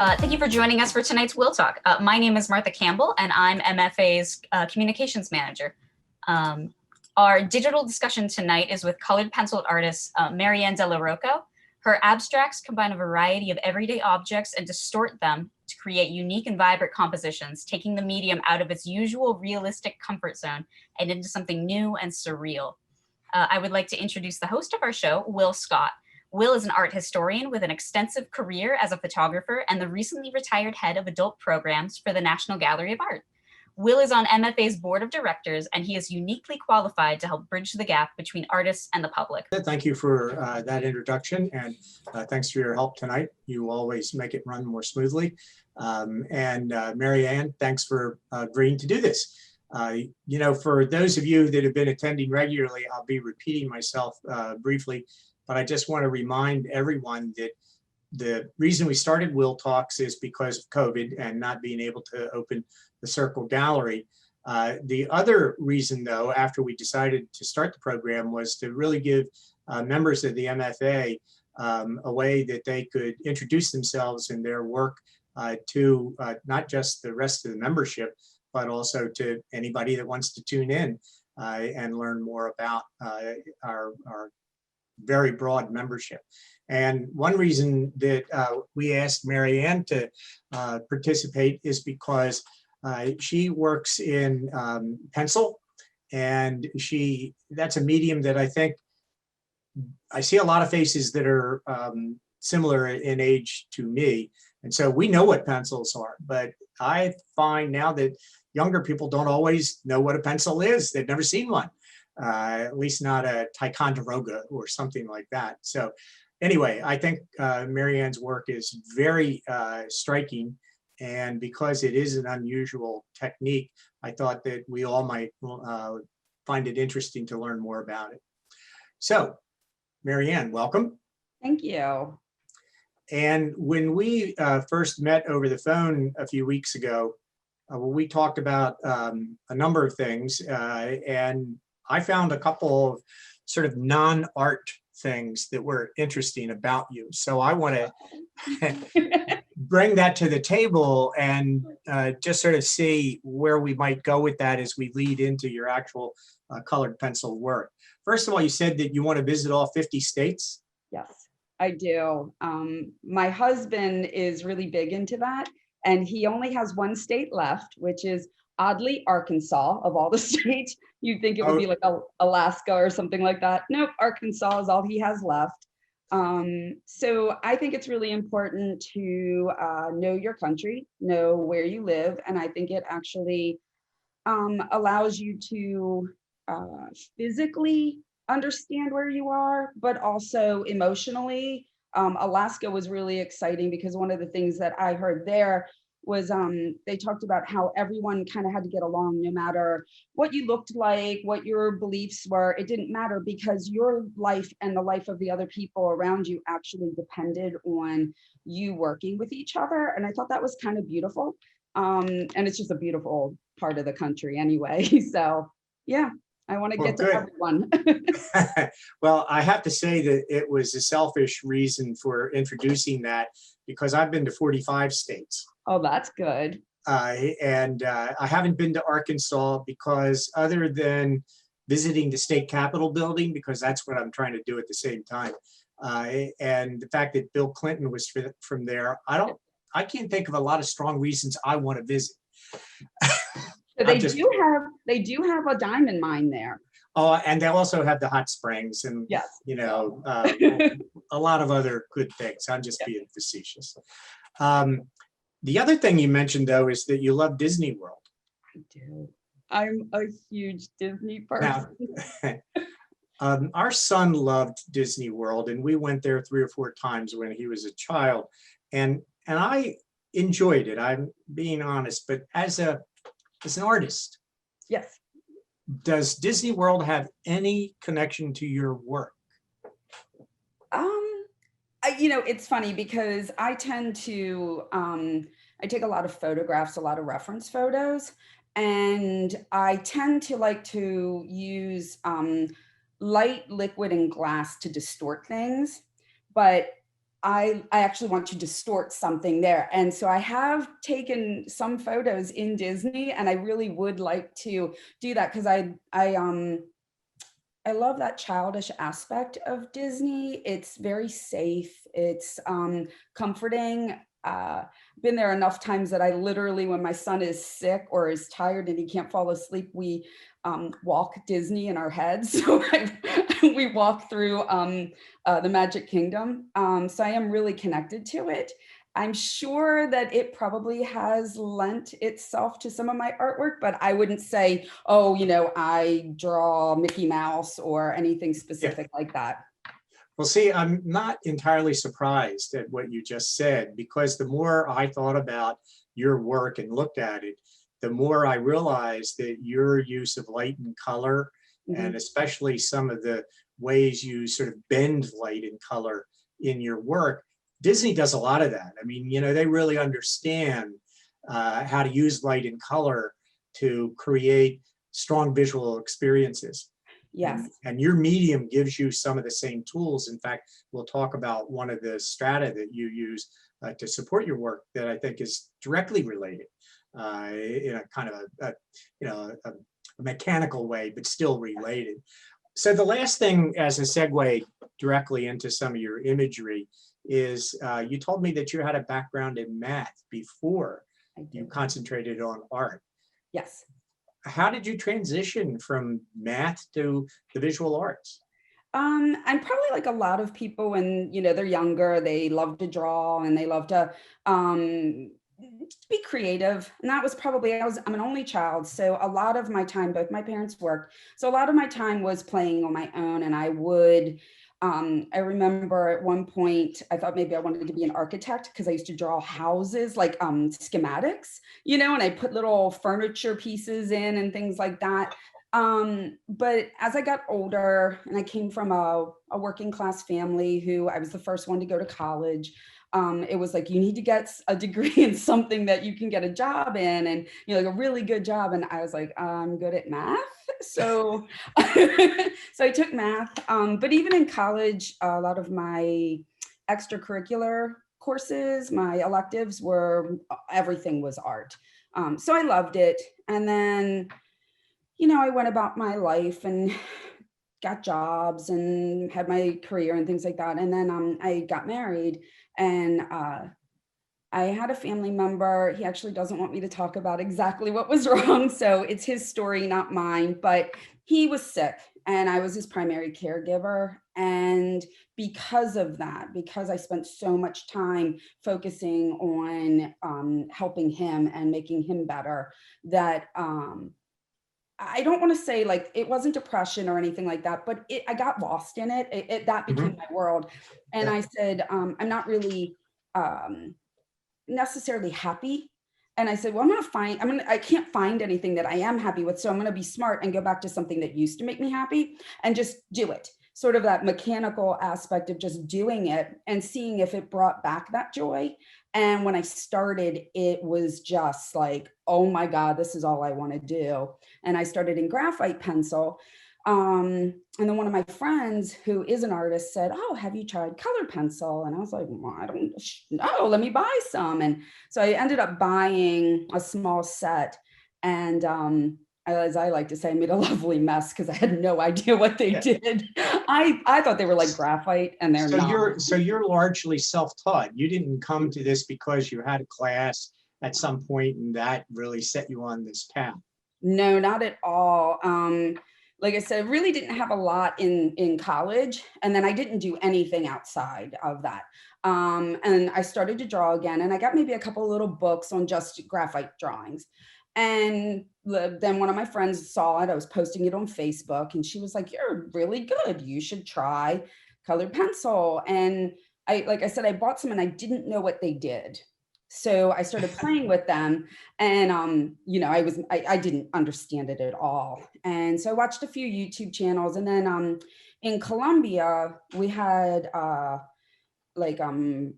Thank you for joining us for tonight's Will Talk. My name is Martha Campbell, and I'm MFA's Communications Manager. Our digital discussion tonight is with colored penciled artist Maryann DellaRocco. Her abstracts combine a variety of everyday objects and distort them to create unique and vibrant compositions, taking the medium out of its usual realistic comfort zone and into something new and surreal. I would like to introduce the host of our show, Will Scott. Will is an art historian with an extensive career as a photographer and the recently retired head of adult programs for the National Gallery of Art. Will is on MFA's board of directors, and he is uniquely qualified to help bridge the gap between artists and the public. Thank you for that introduction, and thanks for your help tonight. You always make it run more smoothly. Maryann, thanks for agreeing to do this. You know, for those of you that have been attending regularly, I'll be repeating myself briefly, but I just want to remind everyone that the reason we started Will Talks is because of COVID and not being able to open the Circle Gallery. The other reason, though, after we decided to start the program, was to really give members of the MFA a way that they could introduce themselves and their work to not just the rest of the membership, but also to anybody that wants to tune in and learn more about our very broad membership. And one reason that we asked Maryann to participate is because she works in pencil, and that's a medium that I think I see a lot of faces that are similar in age to me. And so we know what pencils are, but I find now that younger people don't always know what a pencil is. They've never seen one, at least not a Ticonderoga or something like that. So anyway, I think Maryann's work is very striking. And because it is an unusual technique, I thought that we all might find it interesting to learn more about it. So, Maryann, welcome. Thank you. And when we first met over the phone a few weeks ago, we talked about a number of things, and I found a couple of sort of non-art things that were interesting about you. So I want to bring that to the table and just sort of see where we might go with that as we lead into your actual colored pencil work. First of all, you said that you want to visit all 50 states? Yes, I do. My husband is really big into that, and he only has one state left, which is oddly Arkansas. Of all the states, you'd think it would be like Alaska or something like that. Nope, Arkansas is all he has left. So I think it's really important to know your country, know where you live, and I think it actually allows you to physically understand where you are, but also emotionally. Alaska was really exciting because one of the things that I heard there was they talked about how everyone kind of had to get along no matter what you looked like, what your beliefs were. It didn't matter because your life and the life of the other people around you actually depended on you working with each other. And I thought that was kind of beautiful. And it's just a beautiful part of the country anyway. So yeah, I want to get to everyone. Well, I have to say that it was a selfish reason for introducing that because I've been to 45 states. Oh, that's good. I haven't been to Arkansas because other than visiting the state capitol building, because that's what I'm trying to do at the same time. And the fact that Bill Clinton was from there, I can't think of a lot of strong reasons I want to visit. So they do have a diamond mine there. Oh, and they also have the hot springs and, yes, you know, a lot of other good things. I'm just being facetious. The other thing you mentioned, though, is that you love Disney World. I do. I'm a huge Disney person. Now, our son loved Disney World, and we went there 3 or 4 times when he was a child, and I enjoyed it. I'm being honest, but as an artist, yes. Does Disney World have any connection to your work? You know, it's funny because I tend to, I take a lot of photographs, a lot of reference photos, and I tend to like to use light, liquid, and glass to distort things. But I actually want to distort something there. And so I have taken some photos in Disney, and I really would like to do that because I love that childish aspect of Disney. It's very safe. It's comforting. Been there enough times that I literally, when my son is sick or is tired and he can't fall asleep, we walk Disney in our heads. So we walk through the Magic Kingdom. So I am really connected to it. I'm sure that it probably has lent itself to some of my artwork, but I wouldn't say, oh, I draw Mickey Mouse or anything specific like that. Well, see, I'm not entirely surprised at what you just said, because the more I thought about your work and looked at it, the more I realized that your use of light and color, and especially some of the ways you sort of bend light and color in your work, Disney does a lot of that. I mean, they really understand how to use light and color to create strong visual experiences. Yes. And your medium gives you some of the same tools. In fact, we'll talk about one of the strata that you use to support your work that I think is directly related in a kind of a mechanical way, but still related. So the last thing, as a segue directly into some of your imagery, is you told me that you had a background in math before you concentrated on art. Yes. How did you transition from math to the visual arts? I'm probably like a lot of people when, they're younger, they love to draw and they love to be creative. And that was probably, I'm an only child. So a lot of my time, both my parents worked. So a lot of my time was playing on my own, and I would, I remember at one point, I thought maybe I wanted to be an architect because I used to draw houses, like schematics, and I put little furniture pieces in and things like that. But as I got older, and I came from a working class family who I was the first one to go to college, it was like, you need to get a degree in something that you can get a job in, and like a really good job. And I was like, I'm good at math. So, so I took math. But even in college, a lot of my extracurricular courses, my electives everything was art. So I loved it. And then, I went about my life and got jobs and had my career and things like that. And then I got married, and I had a family member. He actually doesn't want me to talk about exactly what was wrong. So it's his story, not mine, but he was sick and I was his primary caregiver. And because of that, because I spent so much time focusing on helping him and making him better, that I don't want to say like it wasn't depression or anything like that, but I got lost in it. That became my world. And I said, I'm not really necessarily happy. And I said, well, I can't find anything that I am happy with. So I'm going to be smart and go back to something that used to make me happy and just do it. Sort of that mechanical aspect of just doing it and seeing if it brought back that joy. And when I started, it was just like, oh my God, this is all I want to do. And I started in graphite pencil. And then one of my friends who is an artist said, oh, have you tried color pencil? And I was like, well, I don't know, let me buy some. And so I ended up buying a small set. And as I like to say, I made a lovely mess because I had no idea what they did. I thought they were like graphite, and they're not. So you're largely self-taught. You didn't come to this because you had a class at some point and that really set you on this path. No, not at all. Like I said, I really didn't have a lot in college, and then I didn't do anything outside of that. And I started to draw again, and I got maybe a couple of little books on just graphite drawings. And then one of my friends saw it. I was posting it on Facebook, and she was like, you're really good. You should try colored pencil. And like I said, I bought some and I didn't know what they did. So I started playing with them, and I didn't understand it at all. And so I watched a few YouTube channels, and then in Colombia we had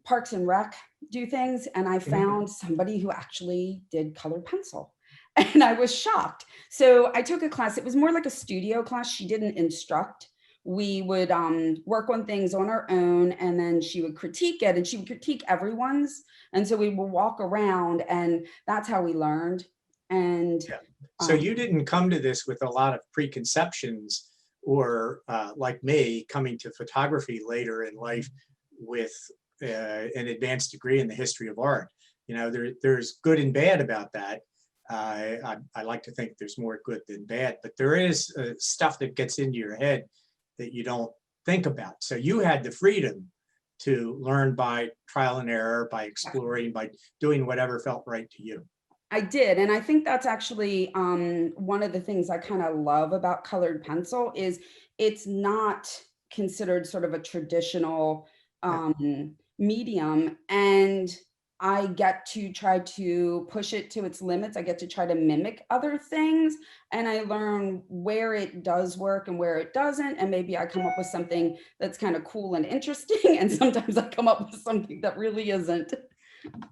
Parks and Rec do things, and I found somebody who actually did colored pencil, and I was shocked. So I took a class. It was more like a studio class. She didn't instruct we would work on things on our own, and then she would critique it, and she would critique everyone's. And so we would walk around, and that's how we learned. And Yeah. So you didn't come to this with a lot of preconceptions, or like me, coming to photography later in life with an advanced degree in the history of art. You know, there's good and bad about that. I like to think there's more good than bad, but there is stuff that gets into your head that you don't think about. So you had the freedom to learn by trial and error, by exploring, by doing whatever felt right to you. I did. And I think that's actually one of the things I kind of love about colored pencil is it's not considered sort of a traditional medium. And I get to try to push it to its limits. I get to try to mimic other things, and I learn where it does work and where it doesn't. And maybe I come up with something that's kind of cool and interesting. And sometimes I come up with something that really isn't.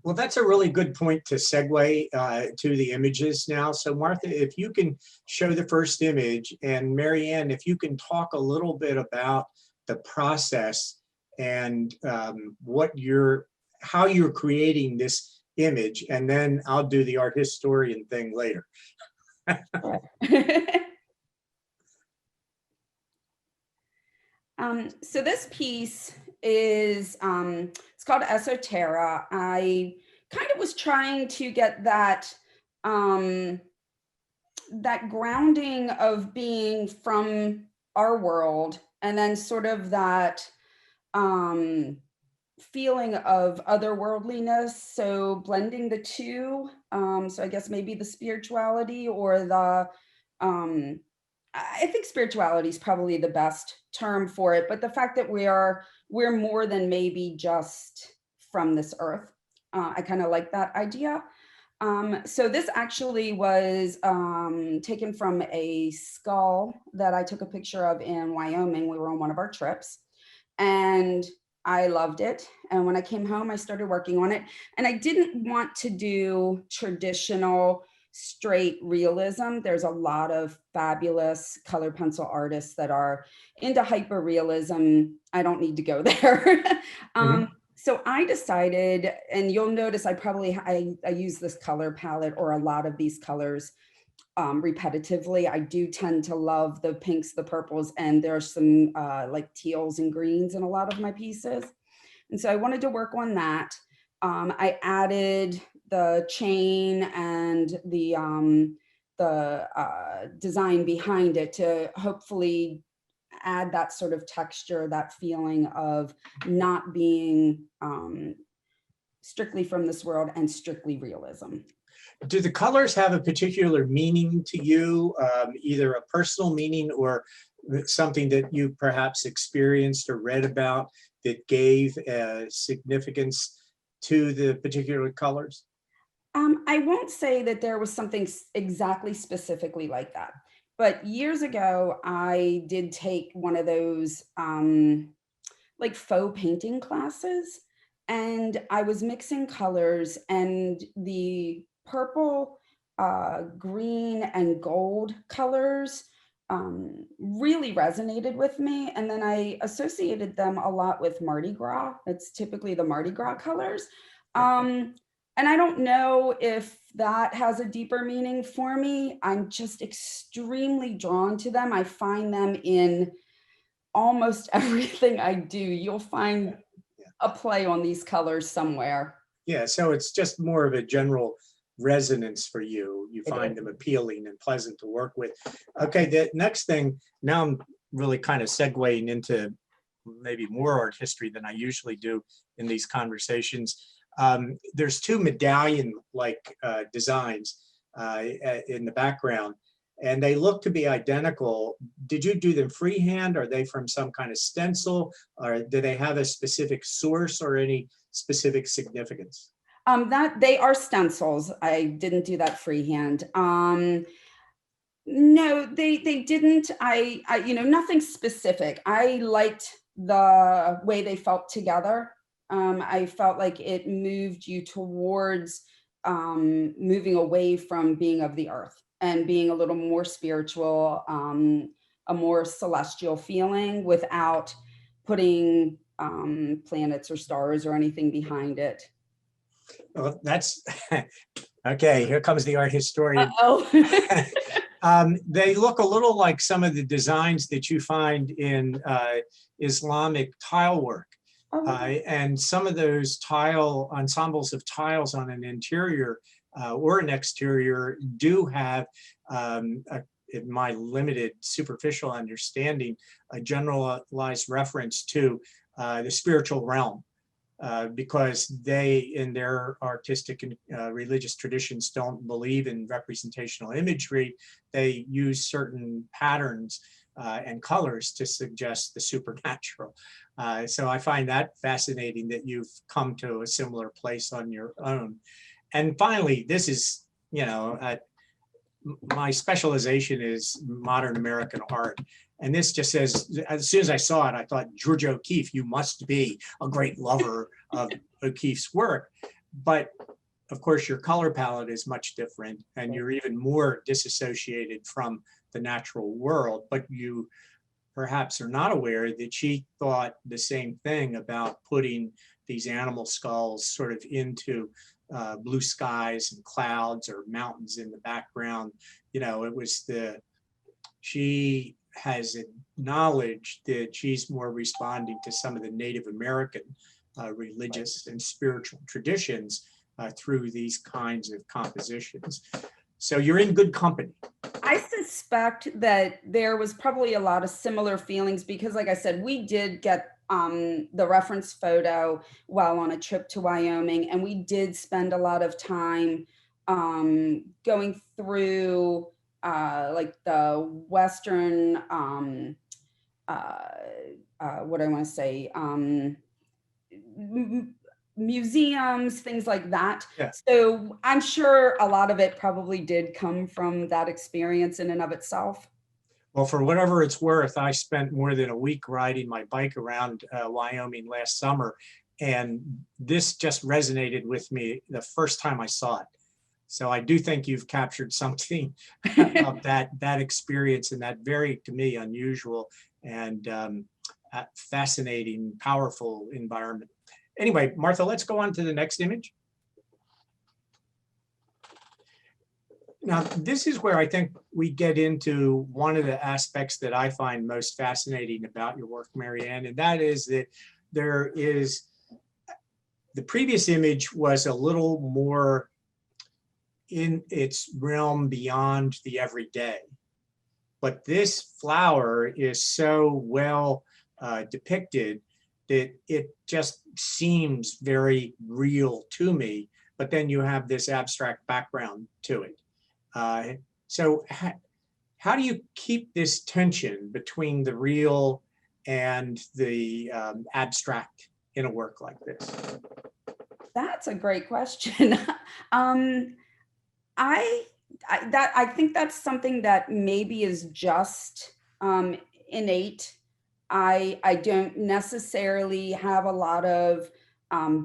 Well, that's a really good point to segue to the images now. So Martha, if you can show the first image, and Maryann, if you can talk a little bit about the process and how you're creating this image, and then I'll do the art historian thing later. So this piece is, it's called Esotera. I kind of was trying to get that, that grounding of being from our world, and then sort of that feeling of otherworldliness. So blending the two. So I guess maybe the spirituality or the, I think spirituality is probably the best term for it, but the fact that we're more than maybe just from this earth. I kind of like that idea. So this actually was taken from a skull that I took a picture of in Wyoming. We were on one of our trips, and I loved it. And when I came home, I started working on it. And I didn't want to do traditional straight realism. There's a lot of fabulous colored pencil artists that are into hyper realism. I don't need to go there. So I decided, and you'll notice I use this color palette, or a lot of these colors, repetitively. I do tend to love the pinks, the purples, and there's some like teals and greens in a lot of my pieces. And so I wanted to work on that. I added the chain and the design behind it to hopefully add that sort of texture, that feeling of not being strictly from this world and strictly realism. Do the colors have a particular meaning to you, either a personal meaning or something that you perhaps experienced or read about that gave significance to the particular colors? I won't say that there was something exactly specifically like that, but years ago, I did take one of those like faux painting classes, and I was mixing colors, and the purple, green, and gold colors really resonated with me. And then I associated them a lot with Mardi Gras. It's typically the Mardi Gras colors. And I don't know if that has a deeper meaning for me. I'm just extremely drawn to them. I find them in almost everything I do. You'll find a play on these colors somewhere. Yeah, so it's just more of a general resonance for you. You find them appealing and pleasant to work with. Okay, the next thing, now I'm really kind of segueing into maybe more art history than I usually do in these conversations. There's two medallion-like designs in the background, and they look to be identical. Did you do them freehand? Are they from some kind of stencil? Or do they have a specific source or any specific significance? That they are stencils. I didn't do that freehand. No, they didn't. I nothing specific. I liked the way they felt together. I felt like it moved you towards moving away from being of the earth and being a little more spiritual, a more celestial feeling without putting planets or stars or anything behind it. Well, that's okay. Here comes the art historian. Uh-oh. They look a little like some of the designs that you find in Islamic tile work. Oh. And some of those tile ensembles of tiles on an interior or an exterior do have, in my limited superficial understanding, a generalized reference to the spiritual realm. Because they, in their artistic and religious traditions, don't believe in representational imagery. They use certain patterns and colors to suggest the supernatural. So I find that fascinating that you've come to a similar place on your own. And finally, this is, you know, my specialization is modern American art. And this just says, as soon as I saw it, I thought, Georgia O'Keeffe, you must be a great lover of O'Keeffe's work. But of course, your color palette is much different, and you're even more disassociated from the natural world. But you perhaps are not aware that she thought the same thing about putting these animal skulls sort of into blue skies and clouds or mountains in the background. You know, it was she has acknowledged that she's more responding to some of the Native American religious and spiritual traditions through these kinds of compositions. So you're in good company. I suspect that there was probably a lot of similar feelings because, like I said, we did get the reference photo while on a trip to Wyoming, and we did spend a lot of time going through like the Western, what do I want to say, museums, things like that. Yeah. So I'm sure a lot of it probably did come from that experience in and of itself. Well, for whatever it's worth, I spent more than a week riding my bike around Wyoming last summer, and this just resonated with me the first time I saw it. So I do think you've captured something of that experience in that very, to me, unusual and fascinating, powerful environment. Anyway, Martha, let's go on to the next image. Now, this is where I think we get into one of the aspects that I find most fascinating about your work, Maryann, and that is that there is, the previous image was a little more in its realm beyond the everyday. But this flower is so well depicted that it just seems very real to me, but then you have this abstract background to it. So how do you keep this tension between the real and the abstract in a work like this? That's a great question. I think that's something that maybe is just innate. I don't necessarily have a lot of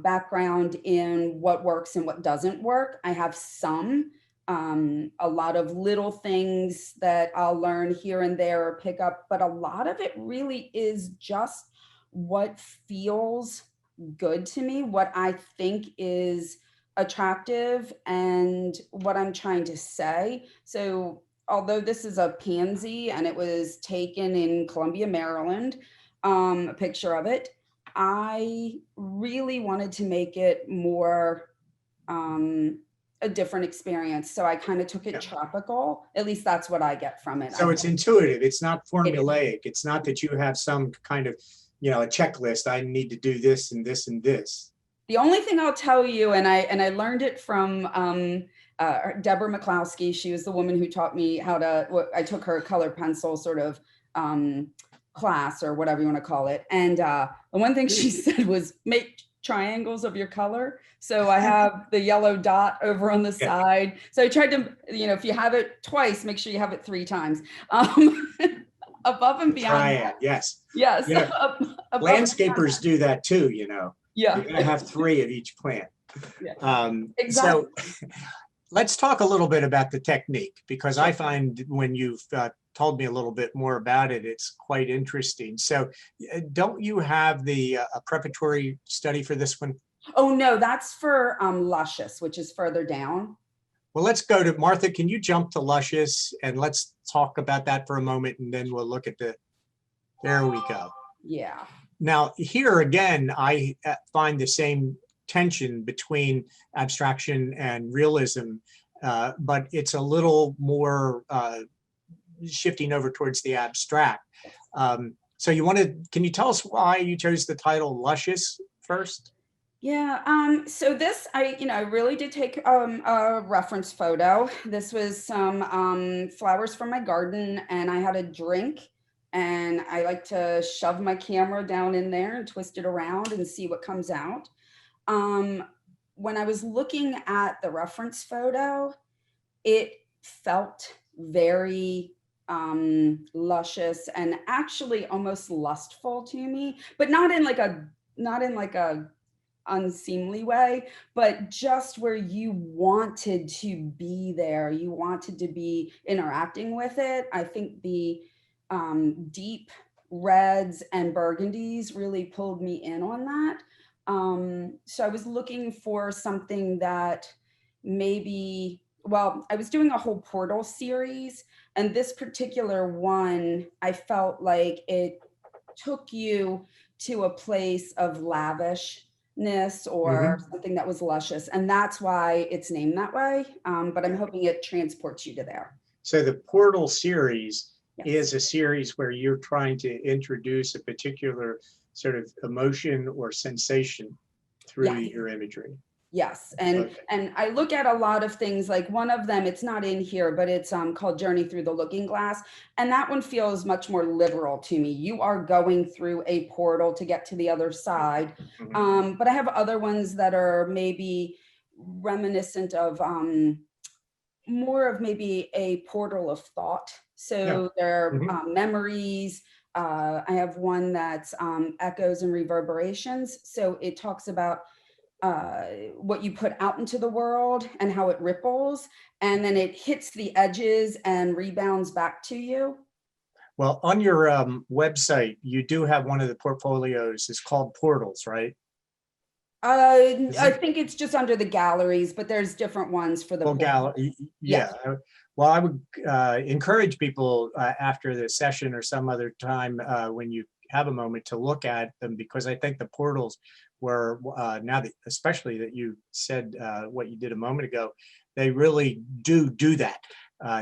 background in what works and what doesn't work. I have some, a lot of little things that I'll learn here and there or pick up, but a lot of it really is just what feels good to me, what I think is attractive and what I'm trying to say. So although this is a pansy and it was taken in Columbia, Maryland, a picture of it, I really wanted to make it more a different experience. So I kind of took it tropical. At least that's what I get from it. So it's intuitive. It's not formulaic. It's not that you have some kind of, you know, a checklist. I need to do this and this and this. The only thing I'll tell you, and I learned it from Deborah McCloskey. She was the woman who taught me how to, I took her color pencil sort of class or whatever you want to call it. And the one thing she said was make triangles of your color. So I have the yellow dot over on the side. So I tried to, you know, if you have it twice, make sure you have it 3 times. Above and beyond. Triad, yes. Yes. Yeah. Landscapers do that too, you know. Yeah. You're gonna have 3 of each plant. Yeah. Exactly. let's talk a little bit about the technique, because I find when you've told me a little bit more about it, it's quite interesting. So don't you have the a preparatory study for this one? Oh, no, that's for Luscious, which is further down. Well, let's go to Martha. Can you jump to Luscious and let's talk about that for a moment, and then we'll look at the, there we go. Yeah. Now, here again, I find the same tension between abstraction and realism, but it's a little more shifting over towards the abstract. So you can you tell us why you chose the title Luscious first? Yeah, so this, I really did take a reference photo. This was some flowers from my garden, and I had a drink, and I like to shove my camera down in there and twist it around and see what comes out. When I was looking at the reference photo, it felt very luscious and actually almost lustful to me, but not in like a unseemly way, but just where you wanted to be there, you wanted to be interacting with it. I think the deep reds and burgundies really pulled me in on that. So I was looking for something that maybe, well, I was doing a whole portal series, and this particular one, I felt like it took you to a place of lavishness or something that was luscious. And that's why it's named that way. But I'm hoping it transports you to there. So the Portal series Yes. is a series where you're trying to introduce a particular sort of emotion or sensation through your imagery. Yes, and I look at a lot of things, like one of them, it's not in here, but it's called Journey Through the Looking Glass, and that one feels much more literal to me. You are going through a portal to get to the other side, but I have other ones that are maybe reminiscent of more of maybe a portal of thought. So they're memories. I have one that's echoes and reverberations. So it talks about what you put out into the world and how it ripples, and then it hits the edges and rebounds back to you. Well, on your website, you do have one of the portfolios. It's called Portals, right? I think it's just under the galleries, but there's different ones for the gallery. Yeah. Well, I would encourage people after the session or some other time when you have a moment to look at them, because I think the portals were now that, especially that you said what you did a moment ago, they really do that.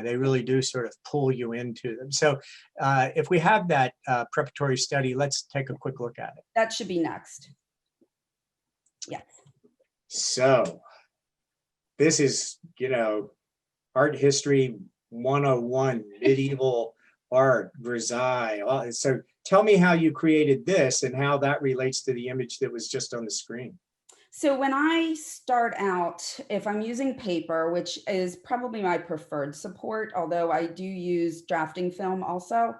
They really do sort of pull you into them. So if we have that preparatory study, let's take a quick look at it. That should be next. Yes. So this is, art history 101, medieval art, Grizzai. So tell me how you created this and how that relates to the image that was just on the screen. So when I start out, if I'm using paper, which is probably my preferred support, although I do use drafting film also,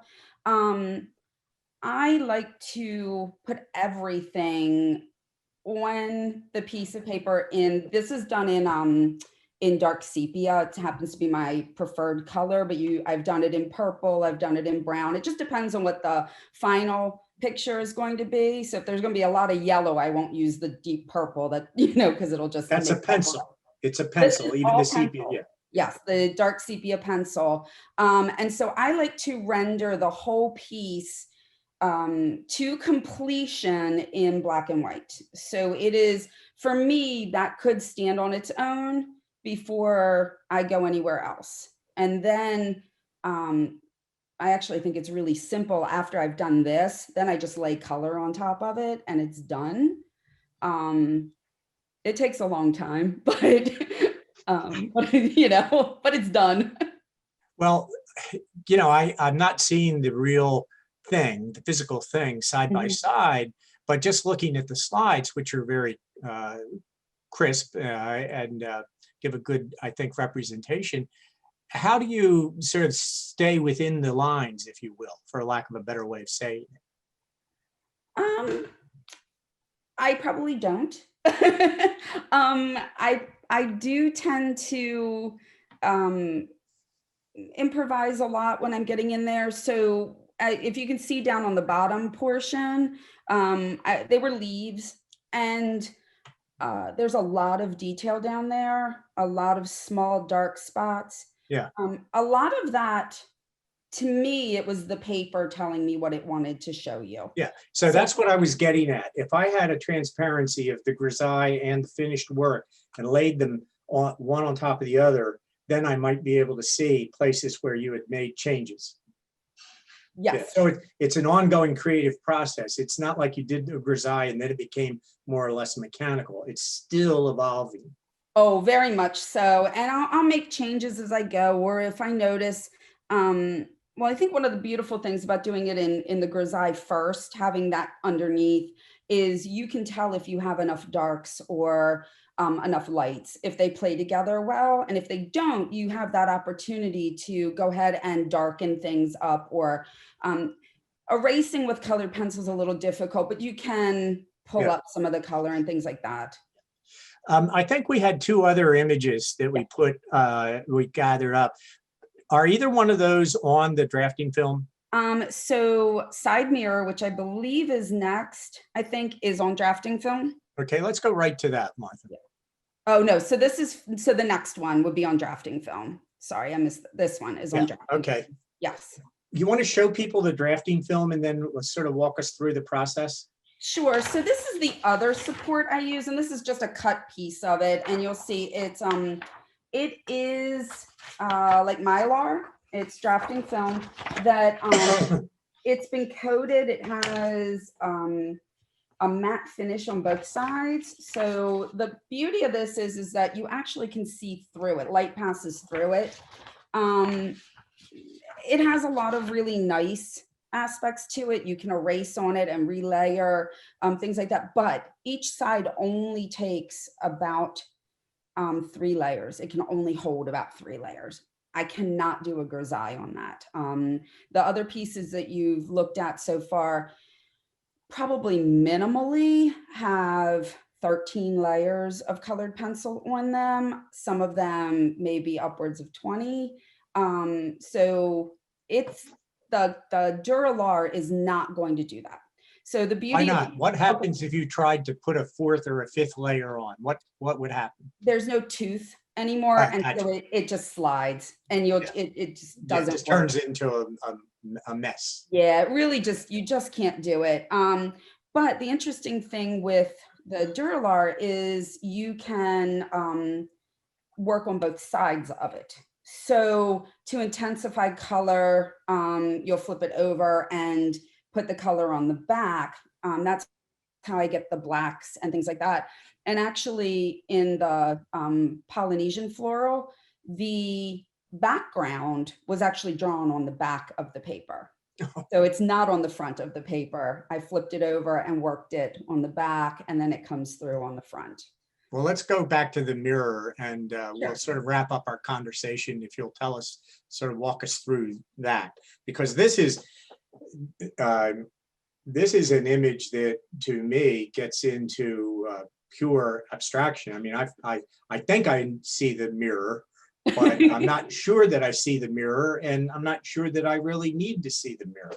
I like to put everything on the piece of paper. This is done in dark sepia. It happens to be my preferred color, but I've done it in purple, I've done it in brown. It just depends on what the final picture is going to be. So if there's going to be a lot of yellow, I won't use the deep purple, that because it'll just— that's a pencil. It's a pencil, even the sepia. Yeah. Yes, the dark sepia pencil. And so I like to render the whole piece to completion in black and white. So it is, for me, that could stand on its own before I go anywhere else. And then I actually think it's really simple. After I've done this, then I just lay color on top of it and it's done. It takes a long time, but but it's done. Well, I'm not seeing the real thing, the physical thing side by side, but just looking at the slides, which are very crisp and give a good, I think, representation. How do you sort of stay within the lines, if you will, for lack of a better way of saying it? I probably don't. I do tend to um, improvise a lot when I'm getting in there. So if you can see down on the bottom portion, they were leaves, and there's a lot of detail down there, a lot of small dark spots. Yeah. A lot of that, to me, it was the paper telling me what it wanted to show you. Yeah, so that's what I was getting at. If I had a transparency of the Grizzai and the finished work and laid them on one on top of the other, then I might be able to see places where you had made changes. Yes. Yeah, so it's an ongoing creative process. It's not like you did the Grizzai and then it became more or less mechanical. It's still evolving. Oh, very much so. And I'll make changes as I go, or if I notice, well, I think one of the beautiful things about doing it in the Grizzai first, having that underneath, is you can tell if you have enough darks or enough lights, if they play together well. And if they don't, you have that opportunity to go ahead and darken things up, or erasing with colored pencils is a little difficult, but you can pull up some of the color and things like that. I think we had two other images that we gathered up. Are either one of those on the drafting film? So side mirror, which I believe is next, I think is on drafting film. Okay, let's go right to that, Martha. Oh, no. So the next one would be on drafting film. Sorry, I missed this one is on drafting. Okay. Film. Yes. You want to show people the drafting film and then sort of walk us through the process? Sure. So this is the other support I use, and this is just a cut piece of it. And you'll see it is like Mylar. It's drafting film that it's been coated. It has a matte finish on both sides. So the beauty of this is that you actually can see through it. Light passes through it. It has a lot of really nice aspects to it. You can erase on it and relayer, things like that. But each side only takes about 3 layers. It can only hold about 3 layers. I cannot do a Grizzai on that. The other pieces that you've looked at so far probably minimally have 13 layers of colored pencil on them. Some of them may be upwards of 20. So it's the Duralar is not going to do that. So the beauty— Why not? What happens if you tried to put a 4th or a 5th layer on? What would happen? There's no tooth anymore, and so it just slides, and it just doesn't. It just turns into a mess. Yeah, it really you just can't do it. But the interesting thing with the Duralar is you can work on both sides of it. So to intensify color, you'll flip it over and put the color on the back. That's how I get the blacks and things like that. And actually in the Polynesian floral, the background was actually drawn on the back of the paper. So it's not on the front of the paper. I flipped it over and worked it on the back, and then it comes through on the front. Well, let's go back to the mirror, and we'll Sure. sort of wrap up our conversation if you'll tell us, sort of walk us through that, because this is an image that to me gets into pure abstraction. I mean, I think I see the mirror, but I'm not sure that I see the mirror, and I'm not sure that I really need to see the mirror.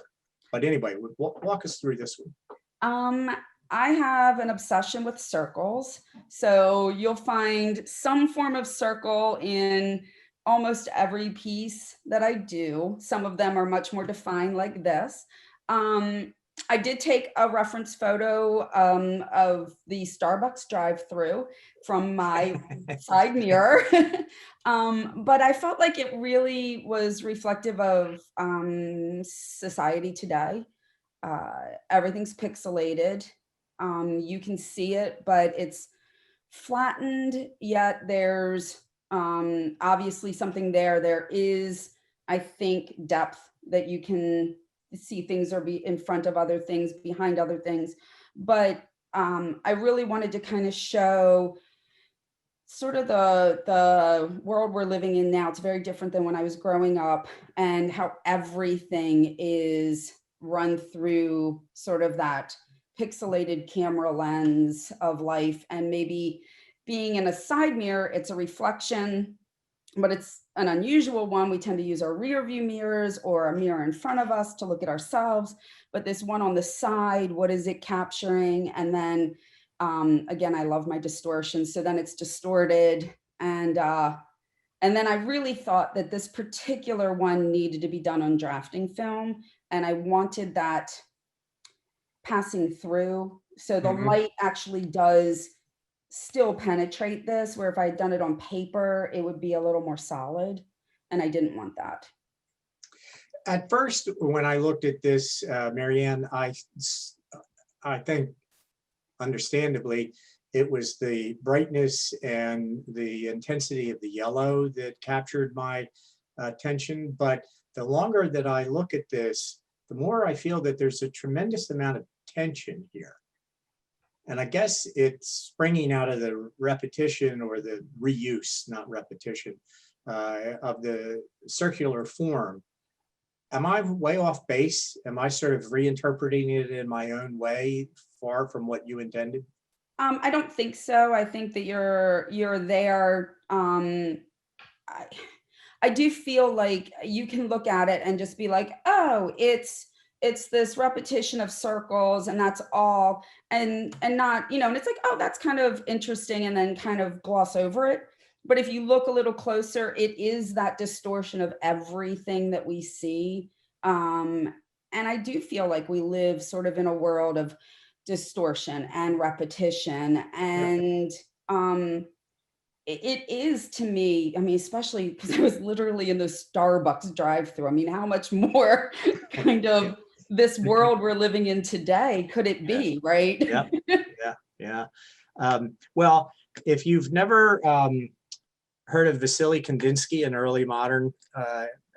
But anyway, walk us through this one. I have an obsession with circles. So you'll find some form of circle in almost every piece that I do. Some of them are much more defined like this. I did take a reference photo of the Starbucks drive-through from my side mirror. But I felt like it really was reflective of society today. Everything's pixelated. You can see it, but it's flattened, yet there's obviously something there. There is, I think, depth that you can see. Things are in front of other things, behind other things. But I really wanted to kind of show sort of the world we're living in now. It's very different than when I was growing up, and how everything is run through sort of that pixelated camera lens of life. And maybe being in a side mirror, it's a reflection, but it's an unusual one. We tend to use our rear view mirrors or a mirror in front of us to look at ourselves. But this one on the side, what is it capturing? And then again, I love my distortion. So then it's distorted. And then I really thought that this particular one needed to be done on drafting film. And I wanted that passing through. So the light actually does still penetrate this, where if I had done it on paper, it would be a little more solid. And I didn't want that. At first, when I looked at this, Maryann, I think understandably, it was the brightness and the intensity of the yellow that captured my attention. But the longer that I look at this, the more I feel that there's a tremendous amount of tension here. And I guess it's springing out of the repetition or the reuse, not repetition, of the circular form. Am I way off base? Am I sort of reinterpreting it in my own way, far from what you intended? I don't think so. I think that you're there. I do feel like you can look at it and just be like, oh, it's this repetition of circles and that's all, and not, and it's like, oh, that's kind of interesting, and then kind of gloss over it. But if you look a little closer, it is that distortion of everything that we see. And I do feel like we live sort of in a world of distortion and repetition. And it is, to me, I mean, especially because I was literally in the Starbucks drive-through. I mean, how much more kind of this world we're living in today could it be, right? Yeah. Well, if you've never heard of Vasily Kandinsky, an early modern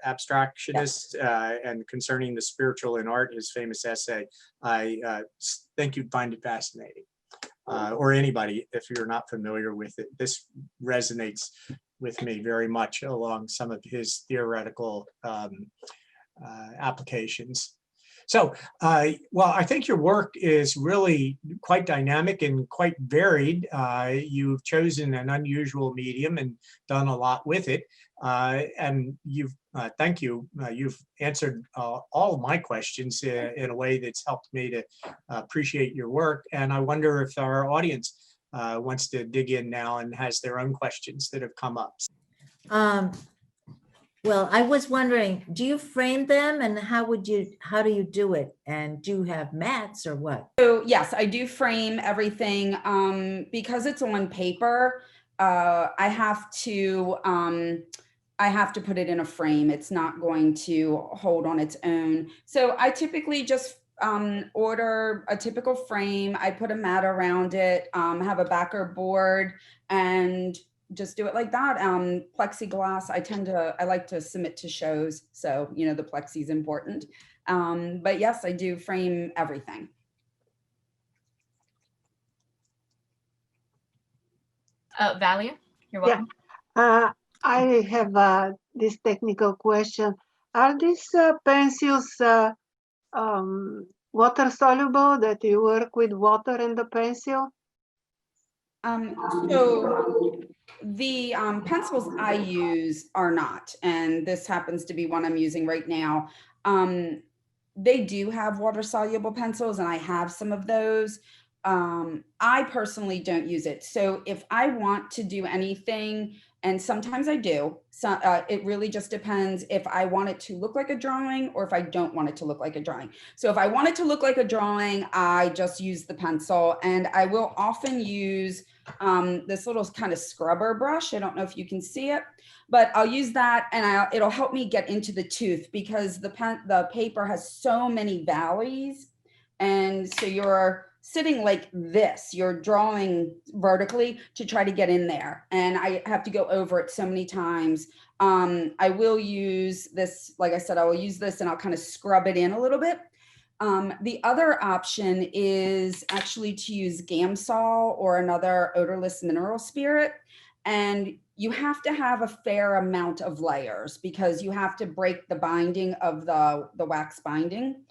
abstractionist, and concerning the spiritual in art, his famous essay, I think you'd find it fascinating. Or anybody, if you're not familiar with it. This resonates with me very much along some of his theoretical applications. So, well, I think your work is really quite dynamic and quite varied. You've chosen an unusual medium and done a lot with it. And thank you. You've answered all of my questions in a way that's helped me to appreciate your work. And I wonder if our audience wants to dig in now and has their own questions that have come up. Well, I was wondering, do you frame them, and how do you do it? And do you have mats or what? So yes, I do frame everything. Because it's on paper, I have to put it in a frame. It's not going to hold on its own. So I typically just order a typical frame. I put a mat around it, have a backer board, and just do it like that. Plexiglass, I like to submit to shows. So, the plexi is important. But yes, I do frame everything. Valia, you're welcome. I have this technical question. Are these pencils water soluble, that you work with water in the pencil? So the pencils I use are not, and this happens to be one I'm using right now. They do have water soluble pencils, and I have some of those. I personally don't use it. So if I want to do anything, and sometimes I do, so it really just depends if I want it to look like a drawing or if I don't want it to look like a drawing. So if I want it to look like a drawing, I just use the pencil, and I will often use this little kind of scrubber brush. I don't know if you can see it, but I'll use that, and it'll help me get into the tooth, because the paper has so many valleys. And so you're sitting like this, you're drawing vertically to try to get in there. And I have to go over it so many times. I will use this, like I said, I will use this and I'll kind of scrub it in a little bit. The other option is actually to use Gamsol or another odorless mineral spirit. And you have to have a fair amount of layers, because you have to break the binding of the wax binding.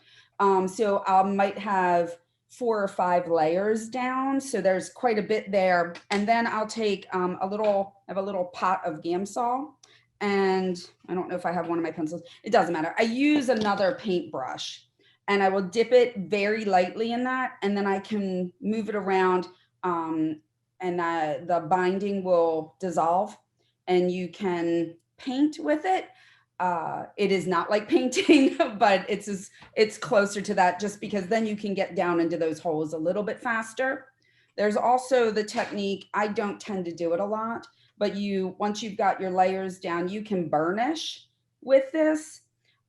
So I might have 4 or 5 layers down. So there's quite a bit there. And then I'll take I have a little pot of Gamsol, and I don't know if I have one of my pencils. It doesn't matter. I use another paintbrush, and I will dip it very lightly in that, and then I can move it around, and the binding will dissolve, and you can paint with it. It is not like painting, but it's closer to that, just because then you can get down into those holes a little bit faster. There's also the technique, I don't tend to do it a lot, but once you've got your layers down, you can burnish with this.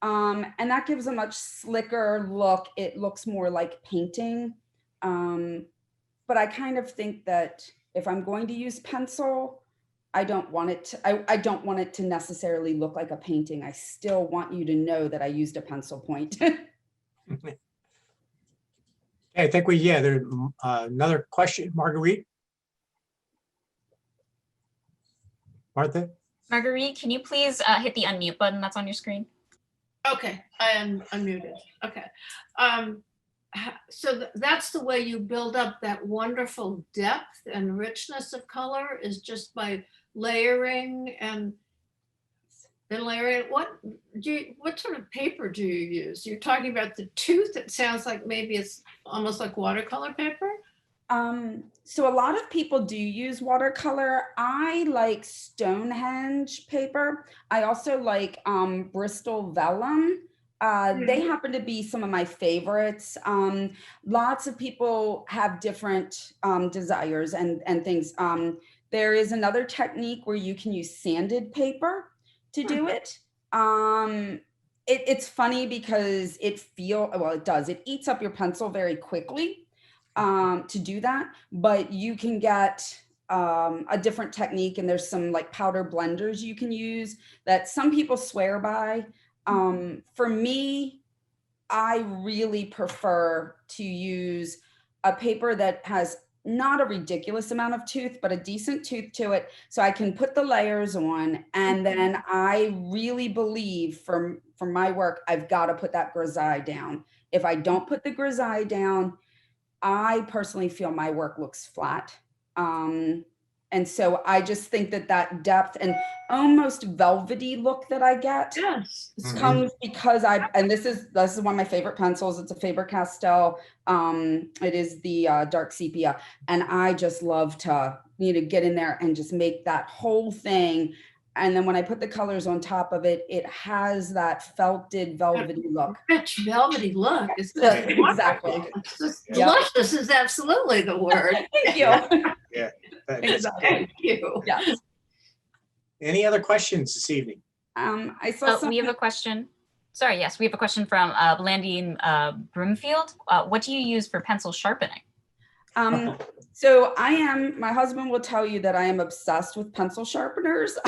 And that gives a much slicker look. It looks more like painting. But I kind of think that if I'm going to use pencil, I don't want it to necessarily look like a painting. I still want you to know that I used a pencil point. I think there's another question, Marguerite. Martha? Marguerite, can you please hit the unmute button that's on your screen? Okay, I am unmuted. Okay. So that's the way you build up that wonderful depth and richness of color, is just by layering and then layering. What sort of paper do you use? You're talking about the tooth. It sounds like maybe it's almost like watercolor paper. So a lot of people do use watercolor. I like Stonehenge paper. I also like Bristol vellum. They happen to be some of my favorites. Lots of people have different desires and things. There is another technique where you can use sanded paper to do it. It's funny because it does. It eats up your pencil very quickly to do that, but you can get a different technique, and there's some like powder blenders you can use that some people swear by. For me, I really prefer to use a paper that has not a ridiculous amount of tooth, but a decent tooth to it, so I can put the layers on. And then I really believe for my work, I've got to put that Grizzai down. If I don't put the Grizzai down, I personally feel my work looks flat. And so I just think that depth and almost velvety look that I get comes because this is one of my favorite pencils. It's a Faber-Castell. It is the dark sepia. And I just love to, get in there and just make that whole thing. And then when I put the colors on top of it, it has that felted velvety look. Rich velvety look. It's just exactly. It's just luscious is absolutely the word. Thank you. Yeah. Exactly. Thank you. Yes. Any other questions this evening? I saw we have a question. Sorry, yes, we have a question from Blandine Broomfield. What do you use for pencil sharpening? So my husband will tell you that I am obsessed with pencil sharpeners.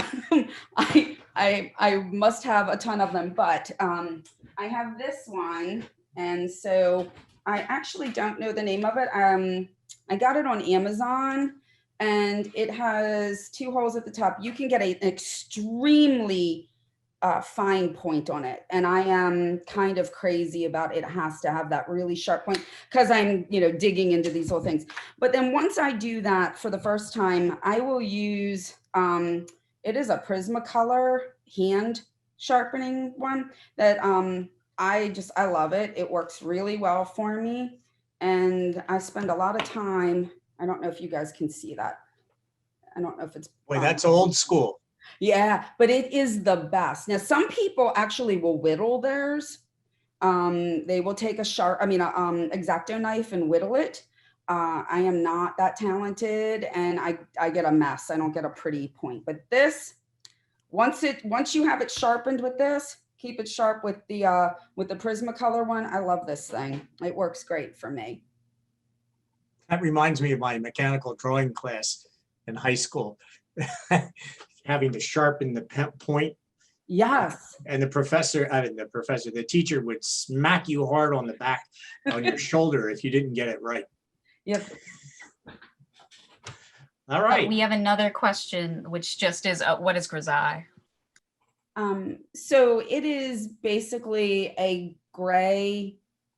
I must have a ton of them, but I have this one. And so I actually don't know the name of it. I got it on Amazon, and it has 2 holes at the top. You can get an extremely fine point on it. And I am kind of crazy about it has to have that really sharp point, because I'm, digging into these whole things. But then once I do that for the first time, I will use, it is a Prismacolor hand sharpening one that I love it. It works really well for me. And I spend a lot of time. I don't know if you guys can see that. I don't know if it's. Boy, that's old school. Yeah, but it is the best. Now, some people actually will whittle theirs. They will take X-Acto knife and whittle it. I am not that talented, and I get a mess. I don't get a pretty point. But this, once you have it sharpened with this, keep it sharp with the Prismacolor one. I love this thing. It works great for me. That reminds me of my mechanical drawing class in high school. Having to sharpen the point. Yes. And the teacher would smack you hard on the back, on your shoulder, if you didn't get it right. Yep. All right. We have another question, which just is, what is Grizzai? So it is basically a gray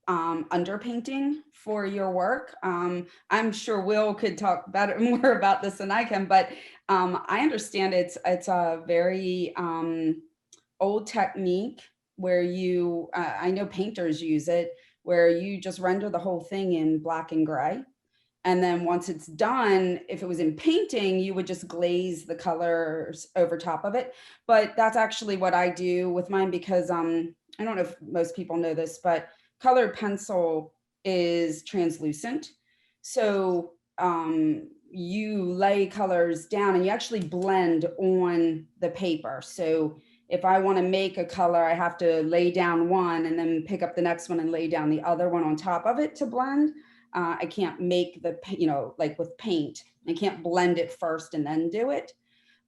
underpainting for your work. I'm sure Will could talk better more about this than I can, but I understand it's a very old technique where you, I know painters use it, where you just render the whole thing in black and gray. And then once it's done, if it was in painting, you would just glaze the colors over top of it. But that's actually what I do with mine because I don't know if most people know this, but colored pencil is translucent. So you lay colors down and you actually blend on the paper. So if I want to make a color, I have to lay down one and then pick up the next one and lay down the other one on top of it to blend. I can't make the, like with paint, I can't blend it first and then do it.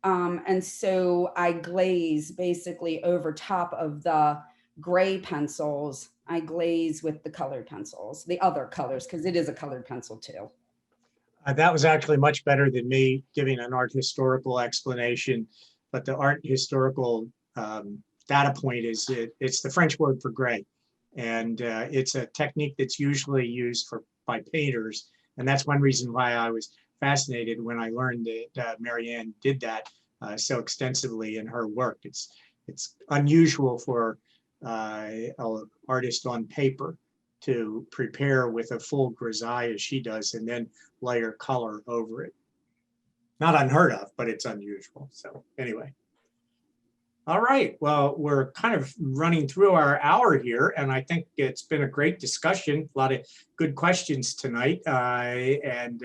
And so I glaze basically over top of the gray pencils. I glaze with the colored pencils, the other colors, because it is a colored pencil too. That was actually much better than me giving an art historical explanation, but the art historical data point is it's the French word for gray. And it's a technique that's usually used by painters. And that's one reason why I was fascinated when I learned that Maryann did that so extensively in her work. It's unusual for an artist on paper to prepare with a full grisaille as she does and then layer color over it. Not unheard of, but it's unusual. So anyway. All right, well, we're kind of running through our hour here, and I think it's been a great discussion, a lot of good questions tonight, and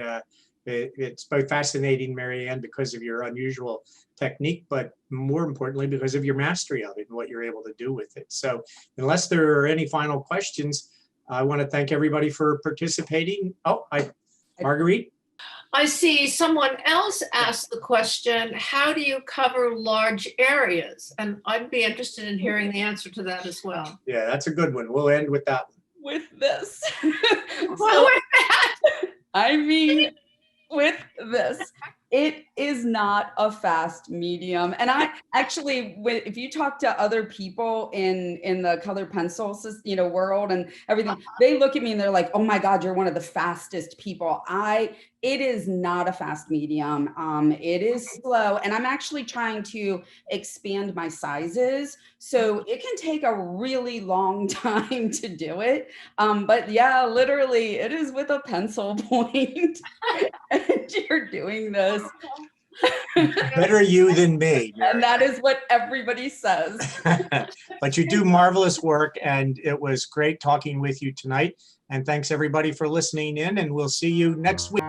it's both fascinating, Maryann, because of your unusual technique, but more importantly, because of your mastery of it and what you're able to do with it. So unless there are any final questions, I want to thank everybody for participating. Oh, Marguerite? I see someone else asked the question, how do you cover large areas? And I'd be interested in hearing the answer to that as well. Yeah, that's a good one. We'll end with that one. With this. Well, with that, I mean, with this, it is not a fast medium. And I actually, if you talk to other people in the colored pencils, world and everything, they look at me and they're like, oh my God, you're one of the fastest people. It is not a fast medium. It is slow. And I'm actually trying to expand my sizes. So it can take a really long time to do it. But yeah, literally it is with a pencil point and you're doing this. Better you than me. And that is what everybody says. But you do marvelous work, and it was great talking with you tonight. And thanks everybody for listening in, and we'll see you next week.